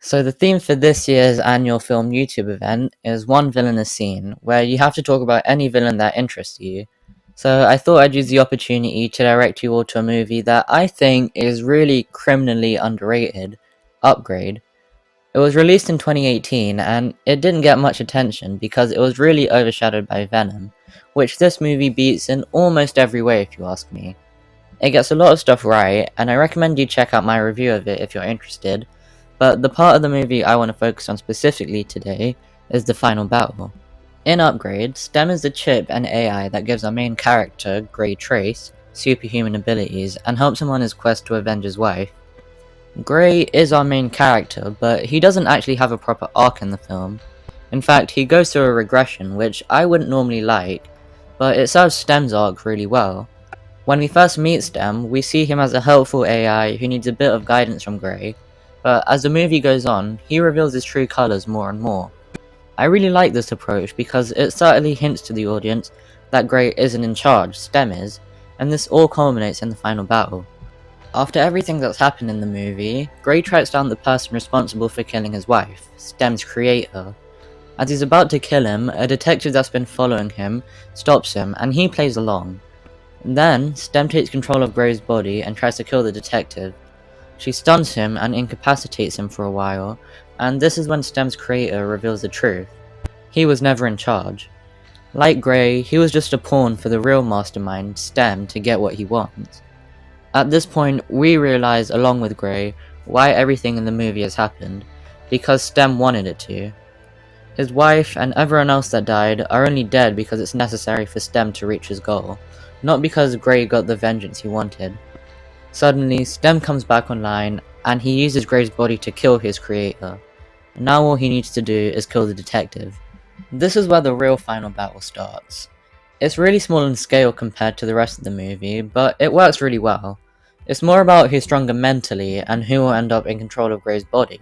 So the theme for this year's annual film YouTube event is one villainous scene, where you have to talk about any villain that interests you. So I thought I'd use the opportunity to direct you all to a movie that I think is really criminally underrated, Upgrade. It was released in 2018 and it didn't get much attention because it was really overshadowed by Venom, which this movie beats in almost every way if you ask me. It gets a lot of stuff right, and I recommend you check out my review of it if you're interested, but the part of the movie I want to focus on specifically today is the final battle. In Upgrade, STEM is the chip and AI that gives our main character, Grey Trace, superhuman abilities and helps him on his quest to avenge his wife. Grey is our main character, but he doesn't actually have a proper arc in the film. In fact, he goes through a regression, which I wouldn't normally like, but it serves STEM's arc really well. When we first meet STEM, we see him as a helpful AI who needs a bit of guidance from Grey, but as the movie goes on, he reveals his true colours more and more. I really like this approach because it subtly hints to the audience that Grey isn't in charge, STEM is, and this all culminates in the final battle. After everything that's happened in the movie, Grey tracks down the person responsible for killing his wife, STEM's creator. As he's about to kill him, a detective that's been following him stops him and he plays along. Then, STEM takes control of Grey's body and tries to kill the detective. She stuns him and incapacitates him for a while, and this is when STEM's creator reveals the truth. He was never in charge. Like Grey, he was just a pawn for the real mastermind, STEM, to get what he wants. At this point, we realize, along with Grey, why everything in the movie has happened, because STEM wanted it to. His wife and everyone else that died are only dead because it's necessary for STEM to reach his goal, not because Grey got the vengeance he wanted. Suddenly, STEM comes back online, and he uses Grey's body to kill his creator. Now all he needs to do is kill the detective. This is where the real final battle starts. It's really small in scale compared to the rest of the movie, but it works really well. It's more about who's stronger mentally and who will end up in control of Grey's body.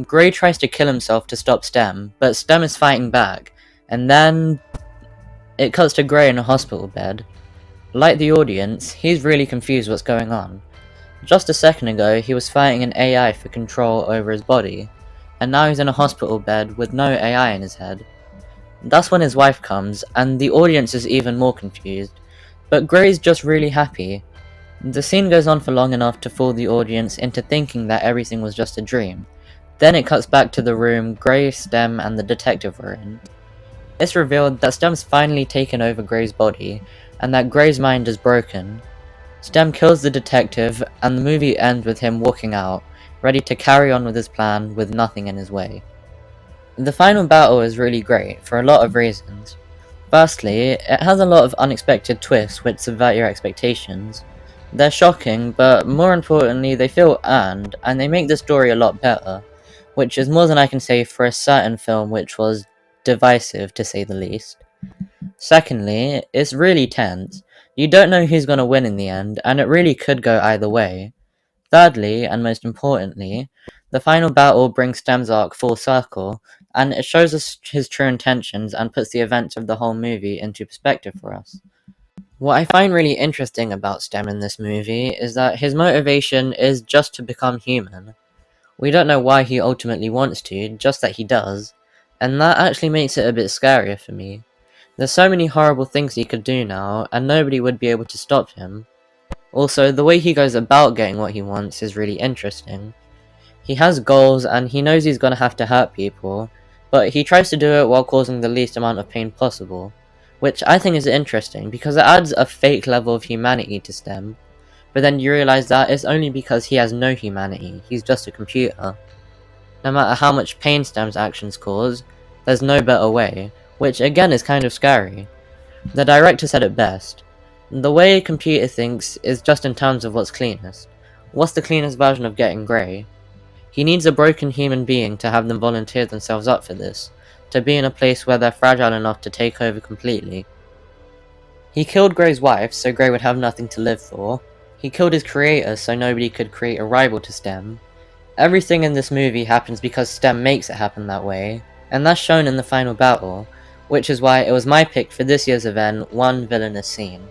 Grey tries to kill himself to stop STEM, but STEM is fighting back, and then it cuts to Grey in a hospital bed. Like the audience, he's really confused what's going on. Just a second ago, he was fighting an AI for control over his body, and now he's in a hospital bed with no AI in his head. That's when his wife comes, and the audience is even more confused, but Grey's just really happy. The scene goes on for long enough to fool the audience into thinking that everything was just a dream. Then it cuts back to the room Grey, STEM, and the detective were in. It's revealed that STEM's finally taken over Grey's body, and that Grey's mind is broken. STEM kills the detective, and the movie ends with him walking out, ready to carry on with his plan with nothing in his way. The final battle is really great, for a lot of reasons. Firstly, it has a lot of unexpected twists which subvert your expectations. They're shocking, but more importantly they feel earned, and they make the story a lot better, which is more than I can say for a certain film which was divisive to say the least. Secondly, it's really tense. You don't know who's gonna win in the end, and it really could go either way. Thirdly, and most importantly, the final battle brings STEM's arc full circle, and it shows us his true intentions and puts the events of the whole movie into perspective for us. What I find really interesting about STEM in this movie is that his motivation is just to become human. We don't know why he ultimately wants to, just that he does, and that actually makes it a bit scarier for me. There's so many horrible things he could do now, and nobody would be able to stop him. Also, the way he goes about getting what he wants is really interesting. He has goals and he knows he's gonna have to hurt people, but he tries to do it while causing the least amount of pain possible, which I think is interesting because it adds a fake level of humanity to STEM, but then you realise that it's only because he has no humanity, he's just a computer. No matter how much pain STEM's actions cause, there's no better way, which again is kind of scary. The director said it best. The way a computer thinks is just in terms of what's cleanest. What's the cleanest version of getting Grey? He needs a broken human being to have them volunteer themselves up for this, to be in a place where they're fragile enough to take over completely. He killed Grey's wife so Grey would have nothing to live for. He killed his creator so nobody could create a rival to STEM. Everything in this movie happens because STEM makes it happen that way, and that's shown in the final battle, which is why it was my pick for this year's event, One Villainous Scene.